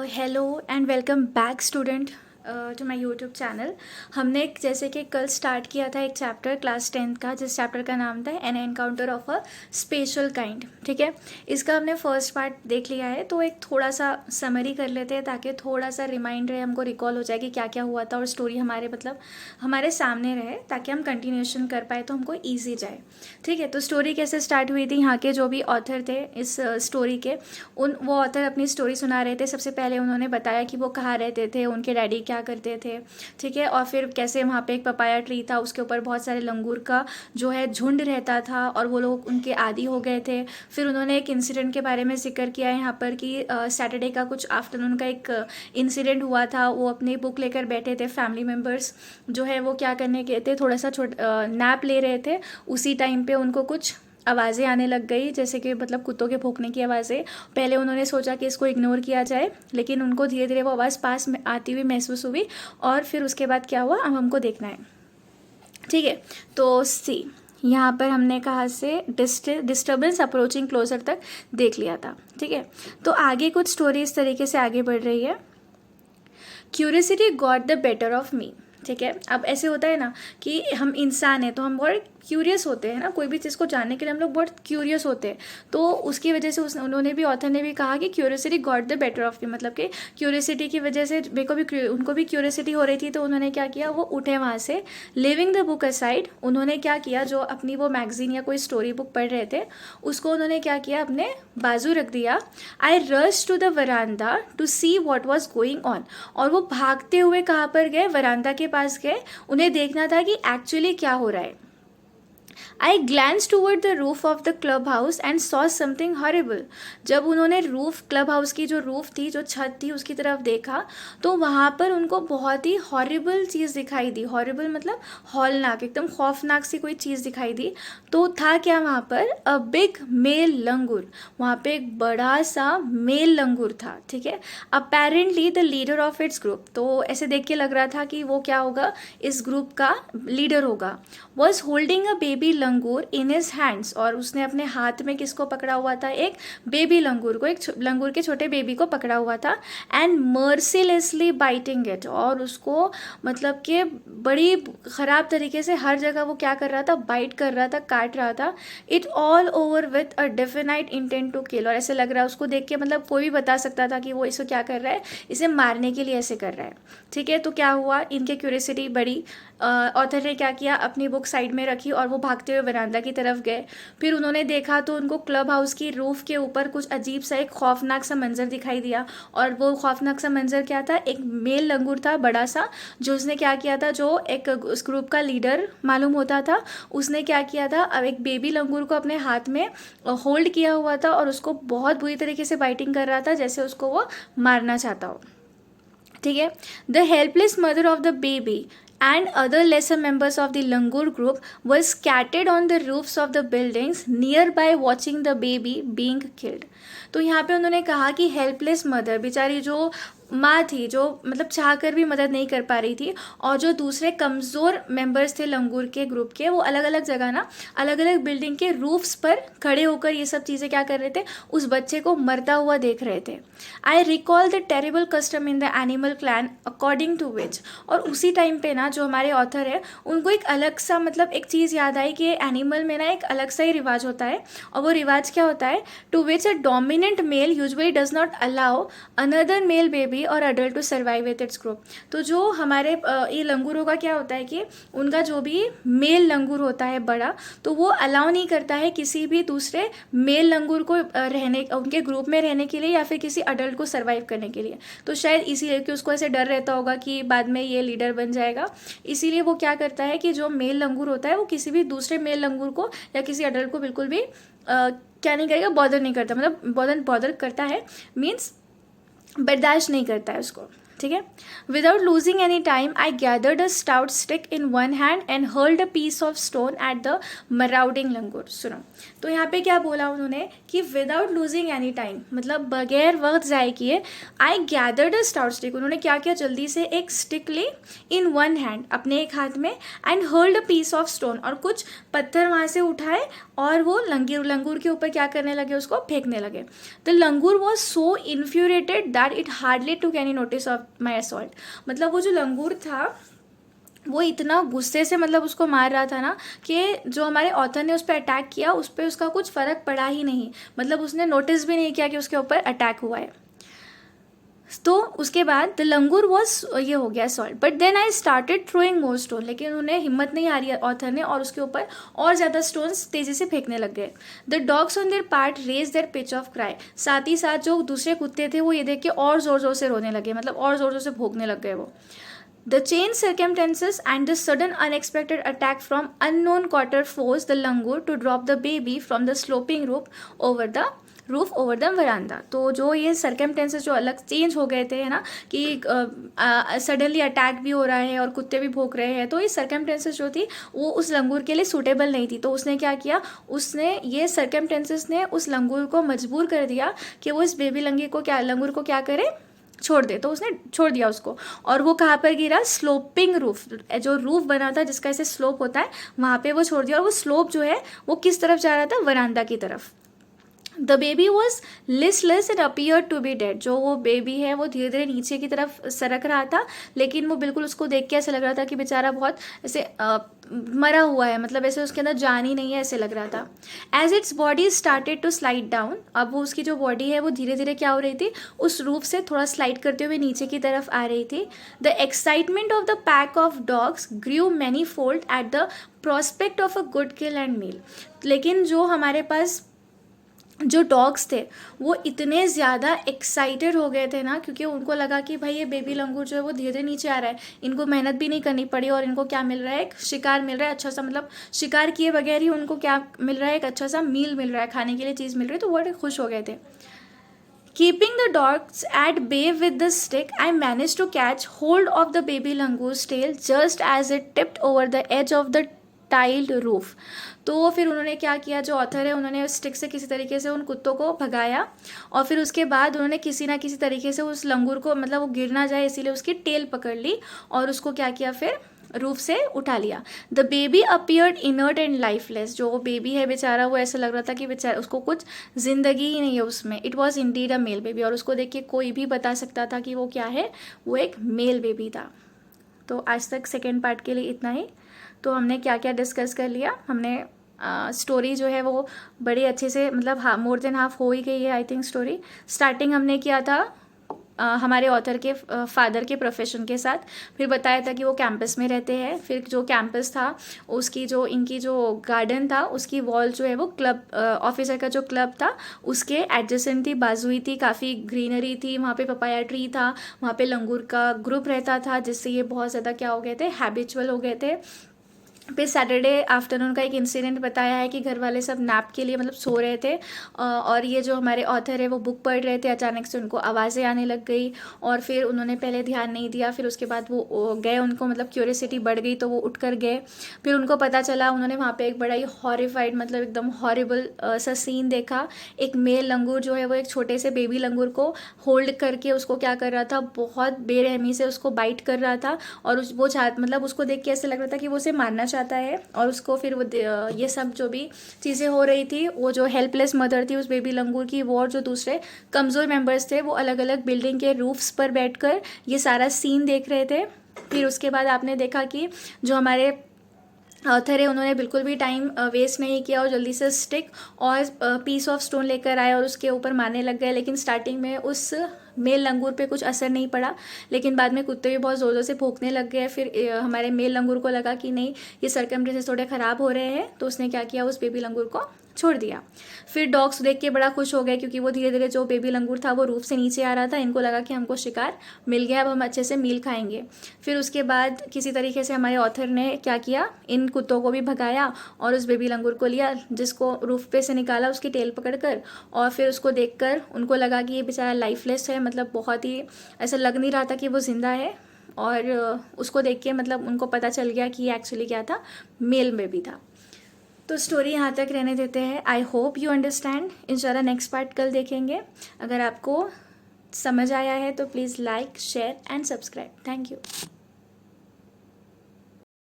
Hello and welcome back student to my YouTube channel. हमने जैसे कि कल स्टार्ट किया था एक चैप्टर क्लास 10th का, जिस चैप्टर का नाम था N encounter of a special kind. ठीक है, इसका हमने फर्स्ट पार्ट देख लिया है, तो एक थोड़ा सा समरी कर लेते हैं ताकि थोड़ा सा रिमाइंड रहे, हमको रिकॉल हो जाए कि क्या क्या हुआ था और स्टोरी हमारे हमारे सामने रहे, ताकि हम कंटिन्यूएशन कर पाए तो हमको ईजी जाए। ठीक है, तो स्टोरी कैसे स्टार्ट हुई थी, यहाँ के जो भी ऑथर थे इस स्टोरी के, वो ऑथर अपनी स्टोरी सुना रहे थे। सबसे पहले उन्होंने बताया कि वो कहाँ रहते थे, उनके डैडी क्या करते थे। ठीक है, और फिर कैसे वहाँ पे एक पपाया ट्री था, उसके ऊपर बहुत सारे लंगूर का जो है झुंड रहता था और वो लोग उनके आदी हो गए थे। फिर उन्होंने एक इंसिडेंट के बारे में जिक्र किया है यहाँ पर कि सैटरडे का कुछ आफ्टरनून का एक इंसिडेंट हुआ था। वो अपनी बुक लेकर बैठे थे, फैमिली मेम्बर्स जो है वो क्या करने गए थे, थोड़ा सा नैप ले रहे थे। उसी टाइम पे उनको कुछ आवाज़ें आने लग गई, जैसे कि कुत्तों के भौंकने की आवाज़ें। पहले उन्होंने सोचा कि इसको इग्नोर किया जाए, लेकिन उनको धीरे धीरे वो आवाज़ पास में आती हुई महसूस हुई। और फिर उसके बाद क्या हुआ, अब हमको देखना है। ठीक है, तो सी यहाँ पर हमने कहाँ से डिस्टर्बेंस अप्रोचिंग क्लोजर तक देख लिया था। ठीक है, तो आगे कुछ स्टोरी इस तरीके से आगे बढ़ रही है। Curiosity got the better of me. ठीक है, अब ऐसे होता है ना कि हम इंसान हैं तो हम बहुत क्यूरियस होते हैं ना, कोई भी चीज़ को जानने के लिए हम लोग बहुत क्यूरियस होते हैं। तो उसकी वजह से उन्होंने भी, ऑथर ने भी कहा कि curiosity got the better of you, मतलब कि क्यूरियसिटी की वजह से मेरे को भी, उनको भी क्यूरियसिटी हो रही थी। तो उन्होंने क्या किया, वो उठे वहाँ से, लिविंग द बुक असाइड। उन्होंने क्या किया, जो अपनी वो मैगजीन या कोई स्टोरी बुक पढ़ रहे थे उसको उन्होंने क्या किया, अपने बाजू रख दिया। I rush to the veranda to see what was going on. और वो भागते हुए कहाँ पर गए, वरांडा के पास गए। उन्हें देखना था कि एक्चुअली क्या हो रहा है। I glance toward the roof of the clubhouse and saw something horrible. जब उन्होंने क्लब हाउस की जो रूफ थी, जो छत थी, उसकी तरफ देखा तो वहाँ पर उनको बहुत ही हॉरिबल चीज़ दिखाई दी। हॉरिबल मतलब हौलनाक, एकदम खौफनाक सी कोई चीज़ दिखाई दी। तो था क्या वहाँ पर, अ बिग मेल लंगूर। वहाँ पे एक बड़ा सा मेल लंगूर था। ठीक है, apparently the leader of its group. तो ऐसे देख के लग रहा था कि वो क्या होगा, इस ग्रुप का लीडर होगा। Was holding a baby langur in his hands. और उसने अपने हाथ में किसको पकड़ा हुआ था, एक बेबी लंगूर को, एक लंगूर के छोटे बेबी को पकड़ा हुआ था। And mercilessly biting it. और उसको मतलब कि बड़ी ख़राब तरीके से हर जगह वो क्या कर रहा था, बाइट कर रहा था, काट रहा था। It all over with a definite intent to kill. और ऐसे लग रहा है उसको देख के, मतलब कोई भी बता सकता था कि वो इसे क्या कर रहा है, इसे मारने के लिए ऐसे कर रहा है। ठीक है, तो क्या हुआ, इनके क्यूरियसिटी बढ़ी। ऑथर ने क्या किया, अपनी बुक साइड में रखी और वो भागते हुए वरांडा की तरफ गए। फिर उन्होंने देखा तो उनको क्लब हाउस की रूफ के ऊपर कुछ अजीब सा एक खौफनाक सा मंजर दिखाई दिया। और वो खौफनाक सा मंजर क्या था, एक मेल लंगूर था बड़ा सा, जो उसने क्या किया था, जो एक उस ग्रुप का लीडर मालूम होता था, उसने क्या किया था, अब एक बेबी लंगूर को अपने हाथ में होल्ड किया हुआ था और उसको बहुत बुरी तरीके से बाइटिंग कर रहा था, जैसे उसको वो मारना चाहता हो। ठीक है, the helpless mother of the baby and other lesser members of the Langur group were scattered on the roofs of the buildings nearby watching the baby being killed. तो यहाँ पे उन्होंने कहा कि हेल्पलेस मदर, बेचारी जो माँ थी, जो मतलब चाहकर भी मदद नहीं कर पा रही थी, और जो दूसरे कमज़ोर मेंबर्स थे लंगूर के ग्रुप के, वो अलग अलग जगह ना, अलग अलग बिल्डिंग के रूफ्स पर खड़े होकर ये सब चीज़ें क्या कर रहे थे, उस बच्चे को मरता हुआ देख रहे थे। I recall the terrible custom in the animal clan according to which. और उसी टाइम पे ना जो हमारे ऑथर है, उनको एक अलग सा मतलब एक चीज़ याद आई कि एनिमल में ना एक अलग सा ही रिवाज होता है। और वो रिवाज क्या होता है, to which a dominant male usually does not allow another male baby or adult to survive with its group. तो जो हमारे ये लंगूरों का क्या होता है कि उनका जो भी मेल लंगूर होता है बड़ा, तो वो अलाउ नहीं करता है किसी भी दूसरे मेल लंगूर को रहने, उनके ग्रुप में रहने के लिए या फिर किसी अडल्ट को सर्वाइव करने के लिए। तो शायद इसीलिए कि उसको ऐसे डर रहता होगा कि बाद में ये लीडर बन जाएगा, इसीलिए वो क्या करता है कि जो मेल लंगूर होता है वो किसी भी दूसरे मेल लंगूर को या किसी अडल्ट को बिल्कुल भी क्या नहीं करेगा, बॉदर नहीं करता, मतलब बॉदर करता है मीन्स बर्दाश्त नहीं करता है उसको। ठीक है। Without losing any time I gathered a stout stick in one hand and hurled a piece of stone at the marauding langur. सुनो, तो यहाँ पे क्या बोला उन्होंने कि विदाउट लूजिंग एनी टाइम, मतलब बगैर वक्त ज़ाय किए, I gathered a stout stick, उन्होंने क्या किया, जल्दी से एक स्टिक ली इन वन हैंड, अपने एक हाथ में, and hurled a piece of stone, और कुछ पत्थर वहाँ से उठाए और वो लंगूर के ऊपर क्या करने लगे, उसको फेंकने लगे। The langur was so infuriated that it hardly took any notice of my assault. मतलब वो जो लंगूर था वो इतना गुस्से से मतलब उसको मार रहा था ना कि जो हमारे ऑथर ने उस पर अटैक किया उस पर उसका कुछ फ़र्क पड़ा ही नहीं, मतलब उसने नोटिस भी नहीं किया कि उसके ऊपर अटैक हुआ है। तो उसके बाद द लंगूर वॉज, ये हो गया solve, but then I started throwing more stone, लेकिन उन्हें हिम्मत नहीं आ रही है ऑथर ने, और उसके ऊपर और ज़्यादा स्टोन्स तेज़ी से फेंकने लग गए। The dogs on their part raise their pitch of cry, साथ ही साथ जो दूसरे कुत्ते थे वो ये देख के और ज़ोर ज़ोर से रोने लगे, मतलब और ज़ोर ज़ोर से भौंकने लग गए वो। The changed circumstances and the sudden unexpected attack from unknown quarter forced the langur to drop the baby from the sloping roof over the veranda। तो जो ये सर्कमटेंसेस जो अलग चेंज हो गए थे, है ना, कि सडनली अटैक भी हो रहा है और कुत्ते भी भौंक रहे हैं, तो ये सर्कमटेंसेस जो थी वो उस लंगूर के लिए सूटेबल नहीं थी। तो उसने क्या किया, उसने ये सर्कमटेंसेस ने उस लंगूर को मजबूर कर दिया कि वो इस बेबी लंगूर को क्या करे, छोड़ दे। तो उसने छोड़ दिया उसको, और वो कहाँ पर गिरा, स्लोपिंग रूफ, जो रूफ बना था जिसका ऐसे स्लोप होता है वहाँ पे वो छोड़ दिया, और वो स्लोप जो है वो किस तरफ जा रहा था, वरांडा की तरफ। The baby was listless and appear to be dead, जो वो बेबी है वो धीरे धीरे नीचे की तरफ सरक रहा था, लेकिन वो बिल्कुल, उसको देख के ऐसा लग रहा था कि बेचारा बहुत ऐसे मरा हुआ है, मतलब ऐसे उसके अंदर जान ही नहीं है, ऐसे लग रहा था। As its body started to slide down, अब वो उसकी जो बॉडी है वो धीरे धीरे क्या हो रही थी, उस रूफ से थोड़ा स्लाइड करते हुए नीचे की तरफ आ रही थी। The excitement of the pack of dogs grew manifold at the prospect of a good kill and meal, लेकिन जो हमारे पास जो डॉग्स थे वो इतने ज़्यादा एक्साइटेड हो गए थे ना, क्योंकि उनको लगा कि भाई ये बेबी लंगूर जो है वो धीरे धीरे नीचे आ रहा है, इनको मेहनत भी नहीं करनी पड़ी और इनको क्या मिल रहा है, एक शिकार मिल रहा है अच्छा सा, मतलब शिकार किए बगैर ही उनको क्या मिल रहा है, एक अच्छा सा मील मिल रहा है, खाने के लिए चीज़ मिल रही है, तो बड़े खुश हो गए थे। Keeping the dogs at bay with the stick, I managed to catch hold of the baby langoor's tail just as it tipped over the edge of the tiled roof। तो फिर उन्होंने क्या किया, जो ऑथर है उन्होंने स्टिक से किसी तरीके से उन कुत्तों को भगाया, और फिर उसके बाद उन्होंने किसी ना किसी तरीके से उस लंगूर को, मतलब वो गिर ना जाए इसीलिए उसकी टेल पकड़ ली और उसको क्या किया, फिर रूफ से उठा लिया। The baby appeared inert and lifeless, जो वो बेबी है बेचारा वो ऐसा लग रहा था कि बेचारा उसको कुछ जिंदगी ही नहीं है उसमें। It was indeed a mail baby, और उसको देख के कोई भी बता सकता था कि वो क्या है, वो एक मेल बेबी था। तो आज तक सेकेंड पार्ट के लिए इतना ही। तो हमने क्या क्या डिस्कस कर लिया, हमने स्टोरी जो है वो बड़ी अच्छे से, मतलब मोर देन हाफ हो ही गई है आई थिंक स्टोरी। स्टार्टिंग हमने किया था हमारे ऑथर के फादर के प्रोफेशन के साथ, फिर बताया था कि वो कैंपस में रहते हैं, फिर जो कैंपस था उसकी जो इनकी जो गार्डन था उसकी वॉल जो है वो क्लब ऑफिसर का जो क्लब था उसके एडजेसेंट थी, बाजू ही थी, काफ़ी ग्रीनरी थी वहाँ पे, पपाया ट्री था वहाँ पे, लंगूर का ग्रुप रहता था, जिससे ये बहुत ज़्यादा क्या हो गए थे, हैबिचुअल हो गए थे। फिर सैटरडे आफ्टरनून का एक इंसिडेंट बताया है कि घर वाले सब नैप के लिए मतलब सो रहे थे, और ये जो हमारे ऑथर है वो बुक पढ़ रहे थे, अचानक से उनको आवाज़ें आने लग गई, और फिर उन्होंने पहले ध्यान नहीं दिया, फिर उसके बाद वो गए, उनको मतलब क्यूरियोसिटी बढ़ गई तो वो उठ कर गए। फिर उनको पता चला, उन्होंने वहाँ पे एक बड़ा ही हॉरिफाइड, मतलब एकदम हॉरिबल सा सीन देखा। एक मेल लंगूर जो है वो एक छोटे से बेबी लंगूर को होल्ड करके उसको क्या कर रहा था, बहुत बेरहमी से उसको बाइट कर रहा था, और वो मतलब उसको देख के ऐसे लग रहा था कि वो उसे मारना चाहता है। और उसको फिर वो ये सब जो भी चीज़ें हो रही थी, वो जो हेल्पलेस मदर थी उस बेबी लंगूर की, वो और जो दूसरे कमज़ोर मेंबर्स थे वो अलग अलग बिल्डिंग के रूफ्स पर बैठकर ये सारा सीन देख रहे थे। फिर उसके बाद आपने देखा कि जो हमारे ऑथर है उन्होंने बिल्कुल भी टाइम वेस्ट नहीं किया और जल्दी से स्टिक और पीस ऑफ स्टोन लेकर आए और उसके ऊपर मारने लग गए। लेकिन स्टार्टिंग में उस मेल लंगूर पे कुछ असर नहीं पड़ा, लेकिन बाद में कुत्ते भी बहुत ज़ोर ज़ोर से भौंकने लग गए। फिर हमारे मेल लंगूर को लगा कि नहीं, ये सर्कमस्टेंसेस थोड़े ख़राब हो रहे हैं, तो उसने क्या किया, उस बेबी लंगूर को छोड़ दिया। फिर डॉग्स देख के बड़ा खुश हो गए क्योंकि वो धीरे धीरे जो बेबी लंगूर था वो रूफ से नीचे आ रहा था। इनको लगा कि हमको शिकार मिल गया, अब हम अच्छे से मील खाएंगे। फिर उसके बाद किसी तरीके से हमारे ऑथर ने क्या किया, इन कुत्तों को भी भगाया और उस बेबी लंगूर को लिया, जिसको रूफ पे से निकाला उसकी टेल पकड़कर। और फिर उसको देखकर उनको लगा कि ये बेचारा लाइफलेस है, मतलब बहुत ही ऐसा लग नहीं रहा था कि वो ज़िंदा है। और उसको देख के मतलब उनको पता चल गया कि ये एक्चुअली क्या था, मेल बेबी था। तो स्टोरी यहाँ तक रहने देते हैं। I hope you understand. इंशाल्लाह नेक्स्ट पार्ट कल देखेंगे। अगर आपको समझ आया है तो please like, share and subscribe. Thank you.